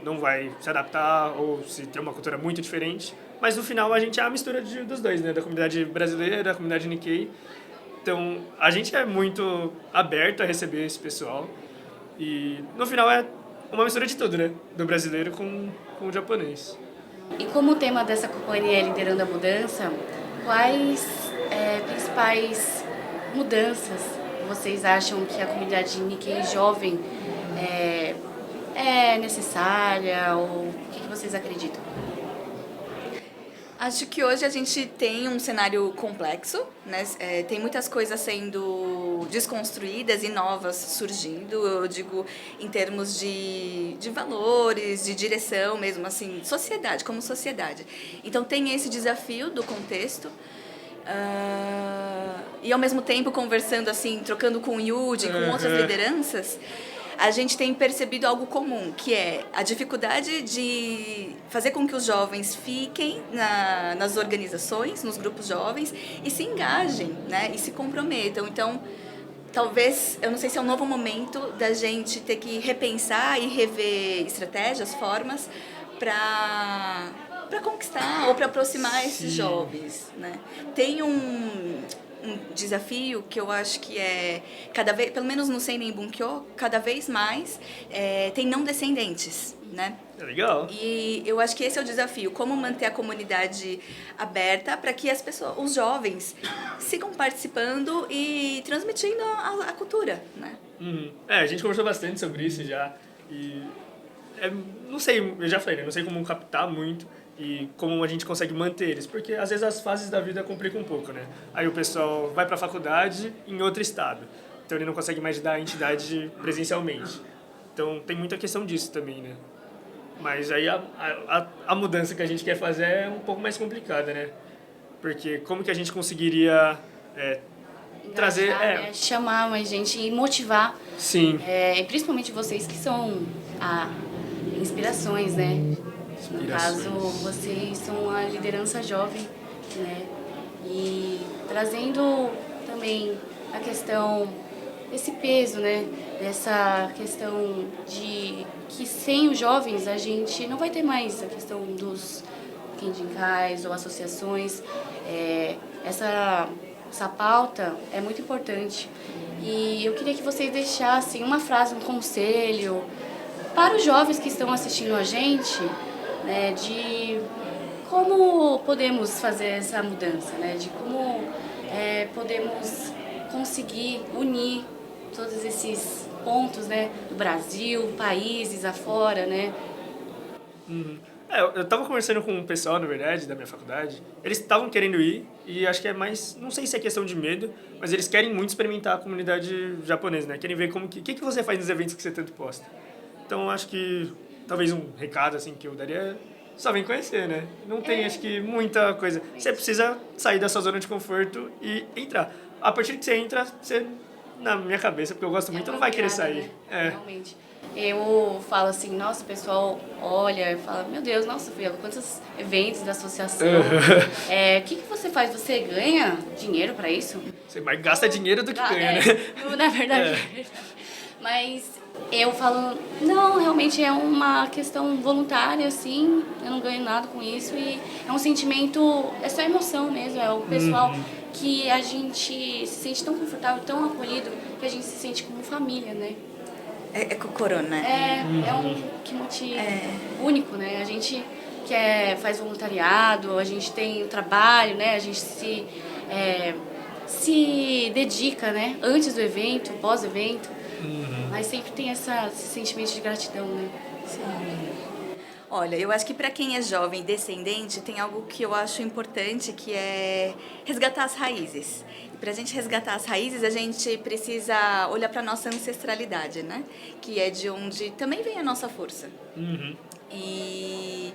não vai se adaptar ou se tem uma cultura muito diferente, mas no final a gente é a mistura dos dois, né? Da comunidade brasileira, da comunidade Nikkei. Então, a gente é muito aberto a receber esse pessoal e no final é uma mistura de tudo, né? Do brasileiro com o japonês. E como o tema dessa companhia é Liderando a Mudança, quais principais mudanças vocês acham que a comunidade Nikkei jovem é necessária, ou o que vocês acreditam? Acho que hoje a gente tem um cenário complexo, né? Tem muitas coisas sendo desconstruídas e novas surgindo, eu digo em termos de valores, de direção mesmo, assim, sociedade, como sociedade. Então tem esse desafio do contexto, e ao mesmo tempo conversando assim, trocando com o Yudi, com outras lideranças, a gente tem percebido algo comum, que é a dificuldade de fazer com que os jovens fiquem nas organizações, nos grupos jovens, e se engajem, né? E se comprometam. Então, talvez, eu não sei se é um novo momento da gente ter que repensar e rever estratégias, formas para conquistar ou para aproximar esses jovens, né? Tem um desafio que eu acho que é cada vez, pelo menos no Seiren Bunkyo, cada vez mais tem não descendentes, né? É legal. E eu acho que esse é o desafio, como manter a comunidade aberta para que as pessoas, os jovens, sigam participando e transmitindo a cultura, né? A gente conversou bastante sobre isso já e não sei, eu já falei, né? Não sei como captar muito e como a gente consegue manter eles, porque às vezes as fases da vida complicam um pouco, né? Aí o pessoal vai para a faculdade em outro estado, então ele não consegue mais dar a entidade presencialmente. Então tem muita questão disso também, né? Mas aí a mudança que a gente quer fazer é um pouco mais complicada, né? Porque como que a gente conseguiria trazer... chamar mais gente e motivar. Sim. Principalmente vocês que são inspirações, né? No caso, vocês são a liderança jovem, né? E trazendo também a questão desse peso, né? Dessa questão de que sem os jovens a gente não vai ter mais a questão dos Kenjinkais ou associações. Essa pauta é muito importante. E eu queria que vocês deixassem uma frase, um conselho para os jovens que estão assistindo a gente, né, de como podemos fazer essa mudança, né, de como podemos conseguir unir todos esses pontos, né, do Brasil, países afora, né? Eu estava conversando com um pessoal, na verdade, da minha faculdade. Eles estavam querendo ir e acho que é mais... Não sei se é questão de medo, mas eles querem muito experimentar a comunidade japonesa, né? Querem ver como que você faz nos eventos que você tanto posta. Então, acho que talvez um recado assim que eu daria é só vem conhecer, né? Não tem, acho que, muita coisa. Você precisa sair da sua zona de conforto e entrar. A partir que você entra, você, na minha cabeça, porque eu gosto muito, não vai querer sair. Né? Realmente. Eu falo assim, nossa, o pessoal olha e fala, meu Deus, nossa, Fia, quantos eventos da associação. O que você faz? Você ganha dinheiro para isso? Você mais gasta dinheiro do que ganha, né? Na verdade. Mas eu falo, não, realmente é uma questão voluntária, assim, eu não ganho nada com isso. E é um sentimento, é só emoção mesmo, é o pessoal que a gente se sente tão confortável, tão acolhido, que a gente se sente como família, né? É kokoro, né? É um kimochi único, né? A gente faz voluntariado, a gente tem o trabalho, né? A gente se dedica, né? Antes do evento, pós-evento. Mas sempre tem esse sentimento de gratidão, né? Sim. Olha, eu acho que para quem é jovem descendente, tem algo que eu acho importante, que é resgatar as raízes. E para a gente resgatar as raízes, a gente precisa olhar para a nossa ancestralidade, né? Que é de onde também vem a nossa força. E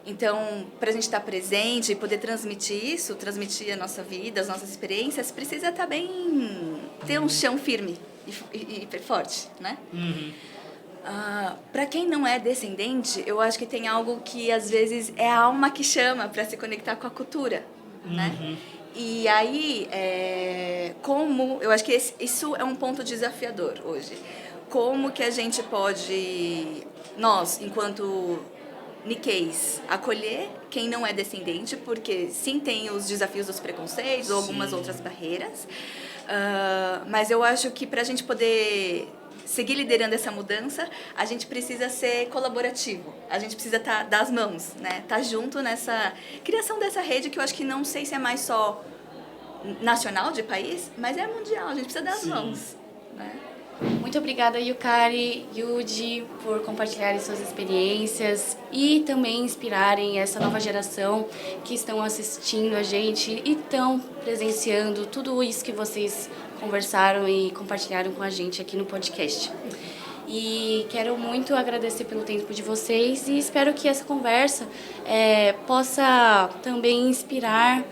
então, para a gente estar presente e poder transmitir isso, transmitir a nossa vida, as nossas experiências, precisa também ter um chão firme e forte, né? Para quem não é descendente, eu acho que tem algo que às vezes é a alma que chama para se conectar com a cultura, né? E aí, eu acho que isso é um ponto desafiador hoje. Como que a gente pode, nós, enquanto Nikkeis, acolher quem não é descendente, porque sim tem os desafios dos preconceitos ou algumas outras barreiras, mas eu acho que para a gente poder seguir liderando essa mudança, a gente precisa ser colaborativo, a gente precisa dar as mãos, né? Tá junto nessa criação dessa rede que eu acho que não sei se é mais só nacional de país, mas é mundial, a gente precisa dar as mãos, né? Muito obrigada, Yukari, Yuji, por compartilharem suas experiências e também inspirarem essa nova geração que estão assistindo a gente e estão presenciando tudo isso que vocês conversaram e compartilharam com a gente aqui no podcast. E quero muito agradecer pelo tempo de vocês e espero que essa conversa possa também inspirar,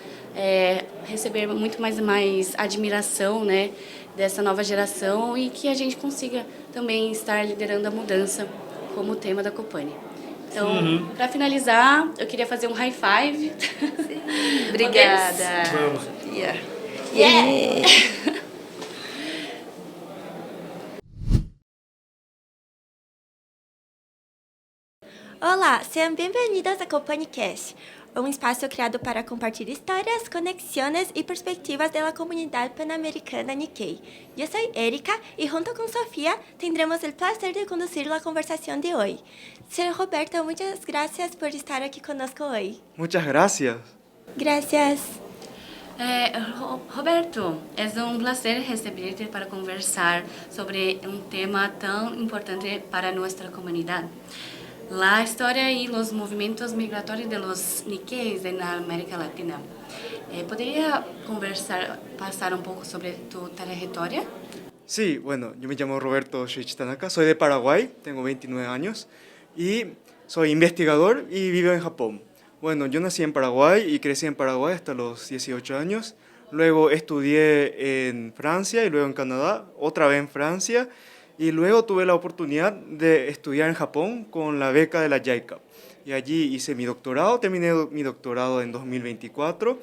receber muito mais admiração, né, dessa nova geração e que a gente consiga também estar liderando a mudança como tema da Copani. Então, para finalizar, eu queria fazer um high five. Obrigada. Vamos. Yeah. Olá, sejam bem-vindos a CompaniCast, um espaço criado para compartilhar histórias, conexões e perspectivas da comunidade pan-americana Nikkei. Eu sou Erika e, junto com Sofia, tendremos o prazer de conduzir a conversação de hoje. Sr. Roberto, muitas gracias por estar aqui conosco hoje. Muchas gracias. Gracias. Roberto, é um prazer receber-te para conversar sobre um tema tão importante para nossa comunidade. La historia y los movimientos migratorios de los Nikkeis en América Latina. ¿Podría pasar un poco sobre tu trayectoria? Sí, bueno, yo me llamo Roberto Shuichi Tanaka, soy de Paraguay, tengo 29 años y soy investigador y vivo en Japón. Bueno, yo nací en Paraguay y crecí en Paraguay hasta los 18 años. Luego estudié en Francia y luego en Canadá, otra vez en Francia. Y luego tuve la oportunidad de estudiar en Japón con la beca de la JICA. Y allí hice mi doctorado, terminé mi doctorado en 2024.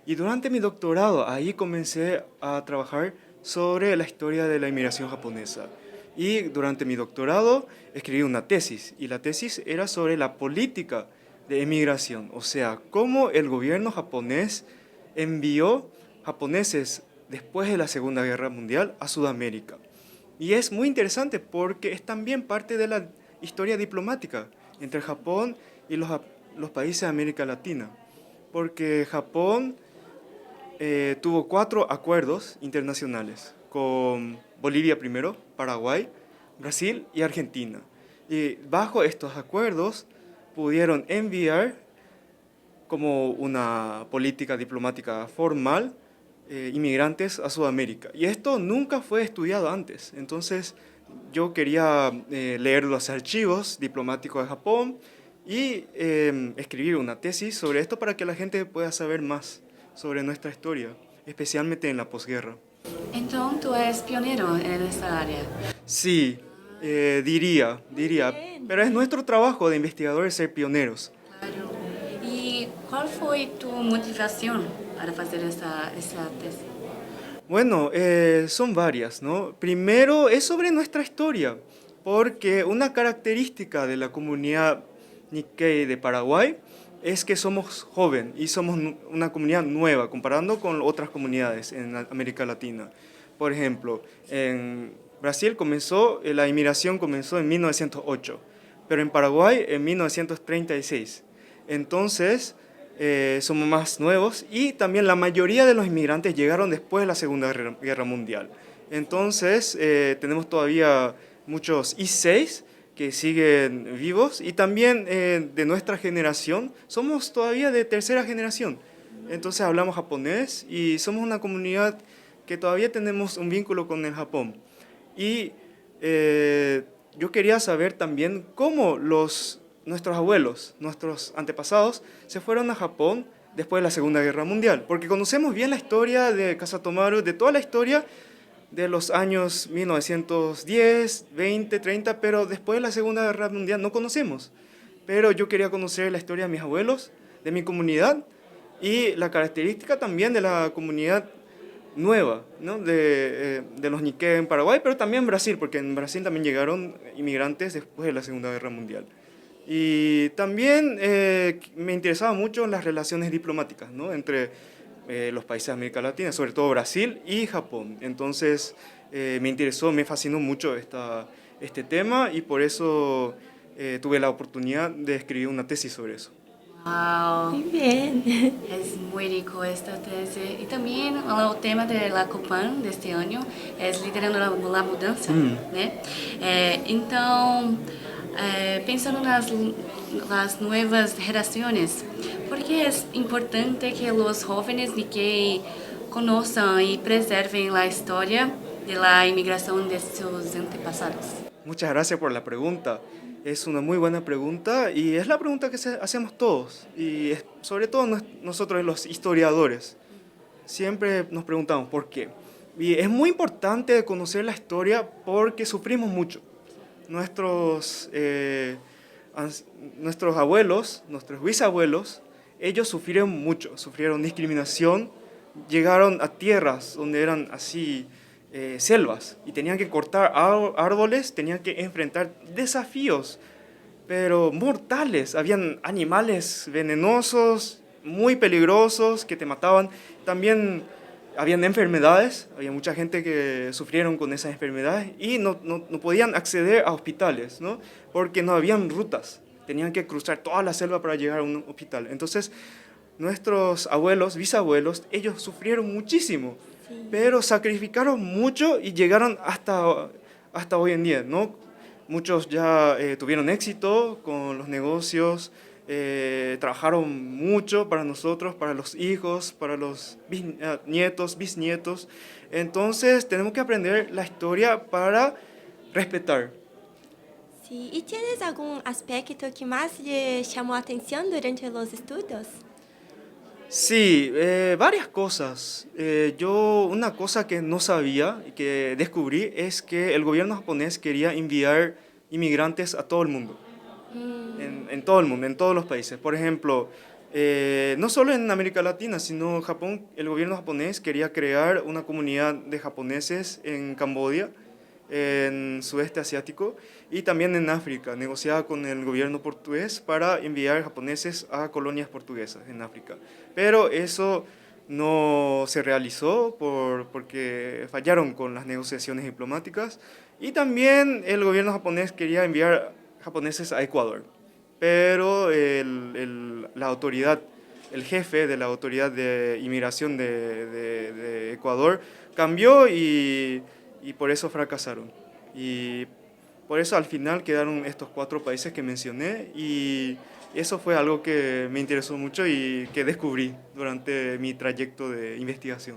Y durante mi doctorado ahí comencé a trabajar sobre la historia de la inmigración japonesa. Y durante mi doctorado escribí una tesis. Y la tesis era sobre la política de emigración. O sea, cómo el gobierno japonés envió japoneses después de la Segunda Guerra Mundial a Sudamérica. Y es muy interesante porque es también parte de la historia diplomática entre Japón y los países de América Latina. Porque Japón tuvo 4 acuerdos internacionales con Bolivia primero, Paraguay, Brasil y Argentina. Y bajo estos acuerdos pudieron enviar como una política diplomática formal inmigrantes a Sudamérica. Y esto nunca fue estudiado antes. Entonces yo quería leer los archivos diplomáticos de Japón y escribir una tesis sobre esto para que la gente pueda saber más sobre nuestra historia, especialmente en la posguerra. Entonces, tú eres pionero en esta área. Sí, diría. Pero es nuestro trabajo de investigadores ser pioneros. Claro. ¿Y cuál fue tu motivación para hacer esta tesis? Bueno, son varias, ¿no? Primero es sobre nuestra historia, porque una característica de la comunidad Nikkei de Paraguay es que somos joven y somos una comunidad nueva comparando con otras comunidades en América Latina. Por ejemplo, en Brasil la inmigración comenzó en 1908, pero en Paraguay en 1936. Entonces, somos más nuevos y también la mayoría de los inmigrantes llegaron después de la Segunda Guerra Mundial. Entonces, tenemos todavía muchos I6 que siguen vivos y también de nuestra generación somos todavía de tercera generación. Entonces hablamos japonés y somos una comunidad que todavía tenemos un vínculo con el Japón. Y yo quería saber también cómo nuestros abuelos, nuestros antepasados, se fueron a Japón después de la Segunda Guerra Mundial. Porque conocemos bien la historia de Kasatomaru, de toda la historia de los años 1910, 20, 30, pero después de la Segunda Guerra Mundial no conocemos. Pero yo quería conocer la historia de mis abuelos, de mi comunidad y la característica también de la comunidad nueva, ¿no? de los Nikkei en Paraguay, pero también en Brasil, porque en Brasil también llegaron inmigrantes después de la Segunda Guerra Mundial. Y también me interesaba mucho las relaciones diplomáticas, ¿no? Entre los países de América Latina, sobre todo Brasil y Japón. Entonces me interesó, me fascinó mucho este tema y por eso tuve la oportunidad de escribir una tesis sobre eso. Wow. Muy bien. Es muy rico esta tesis. Y también el tema de la Copan de este año es liderando la mudanza, ¿no? Entonces, pensando nas nuevas gerações, por que é importante que os jovens Nikkei conozcan y preserven la historia de la inmigración de sus antepasados? Muchas gracias por la pregunta. Es una muy buena pregunta y es la pregunta que hacemos todos y sobre todo nosotros los historiadores. Siempre nos preguntamos por qué. Y es muy importante conocer la historia porque sufrimos mucho. Nuestros abuelos, nuestros bisabuelos, ellos sufrieron mucho, sufrieron discriminación, llegaron a tierras donde eran así selvas y tenían que cortar árboles, tenían que enfrentar desafíos, pero mortales. Habían animales venenosos, muy peligrosos, que te mataban. También habían enfermedades, había mucha gente que sufrieron con esas enfermedades y no podían acceder a hospitales, ¿no? Porque no habían rutas, tenían que cruzar toda la selva para llegar a un hospital. Entonces, nuestros abuelos, bisabuelos, ellos sufrieron muchísimo, pero sacrificaron mucho y llegaron hasta hoy en día, ¿no? Muchos ya tuvieron éxito con los negocios, trabajaron mucho para nosotros, para los hijos, para los nietos, bisnietos. Entonces tenemos que aprender la historia para respetar. Sí. ¿Y tienes algún aspecto que más le llamó atención durante los estudios? Sí, varias cosas. Una cosa que no sabía y que descubrí es que el gobierno japonés quería enviar inmigrantes a todo el mundo. En todo el mundo, en todos los países. Por ejemplo, no solo en América Latina, sino Japón, el gobierno japonés quería crear una comunidad de japoneses en Camboya, en sudeste asiático, y también en África. Negociaba con el gobierno portugués para enviar japoneses a colonias portuguesas en África. Pero eso no se realizó porque fallaron con las negociaciones diplomáticas. Y también el gobierno japonés quería enviar japoneses a Ecuador. Pero la autoridad, el jefe de la autoridad de inmigración de Ecuador cambió y por eso fracasaron. Y por eso al final quedaron estos 4 países que mencioné y eso fue algo que me interesó mucho y que descubrí durante mi trayecto de investigación.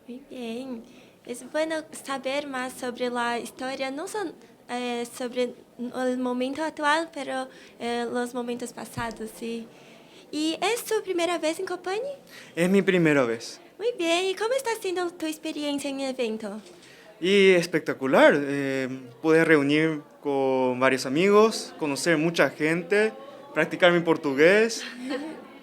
Muy bien. Es bueno saber más sobre la historia, no solo sobre el momento actual, pero los momentos pasados, sí. ¿Y es tu primera vez en Copan? Es mi primera vez. Muy bien. ¿Y cómo está siendo tu experiencia en el evento? Y espectacular. Pude reunir con varios amigos, conocer mucha gente, practicar mi portugués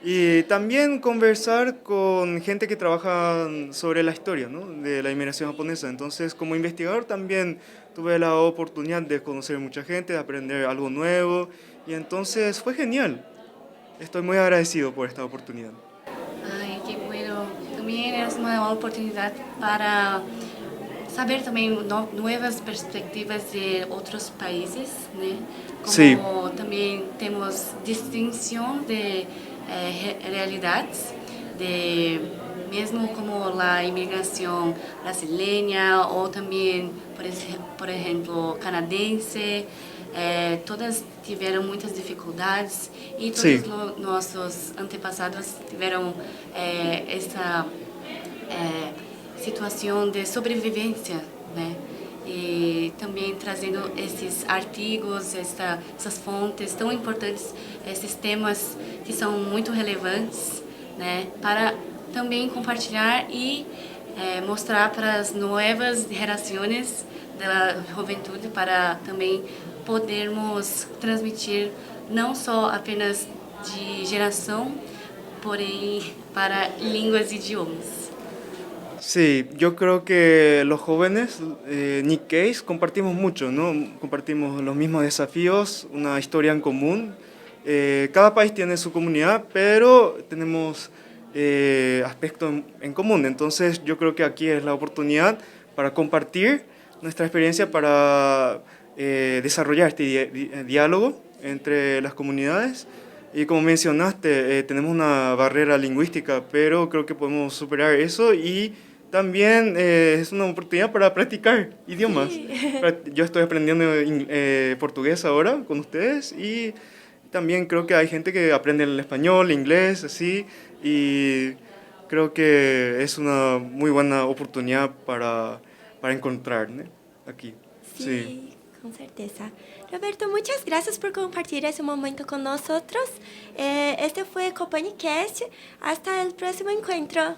y también conversar con gente que trabaja sobre la historia, ¿no?, de la inmigración japonesa. Entonces, como investigador también tuve la oportunidad de conocer mucha gente, de aprender algo nuevo y entonces fue genial. Estoy muy agradecido por esta oportunidad. Ay, qué bueno. También es una oportunidad para saber también nuevas perspectivas de otros países, ¿no? Como sí. También tenemos distinción de realidades, mesmo como la inmigración brasileña o también, por ejemplo, canadense. Todas tiveram muitas dificuldades e todos nossos antepassados tiveram essa situação de sobrevivência, né? E também trazendo esses artigos, essas fontes tão importantes, esses temas que são muito relevantes, né? Para também compartilhar e mostrar para as novas gerações da juventude, para também podermos transmitir não só apenas de geração, porém para línguas e idiomas. Sí, yo creo que los jóvenes Nikkeis compartimos mucho, ¿no? Compartimos los mismos desafíos, una historia en común. Cada país tiene su comunidad, pero tenemos aspectos en común. Entonces yo creo que aquí es la oportunidad para compartir nuestra experiencia para desarrollar este diálogo entre las comunidades. Y como mencionaste, tenemos una barrera lingüística, pero creo que podemos superar eso y también es una oportunidad para practicar idiomas. Sí. Yo estoy aprendiendo portugués ahora con ustedes y también creo que hay gente que aprende el español, inglés, así, y creo que es una muy buena oportunidad para encontrar, ¿no? Aquí. Sí, con certeza. Roberto, muchas gracias por compartir ese momento con nosotros. Este fue Copanicast. Hasta el próximo encuentro.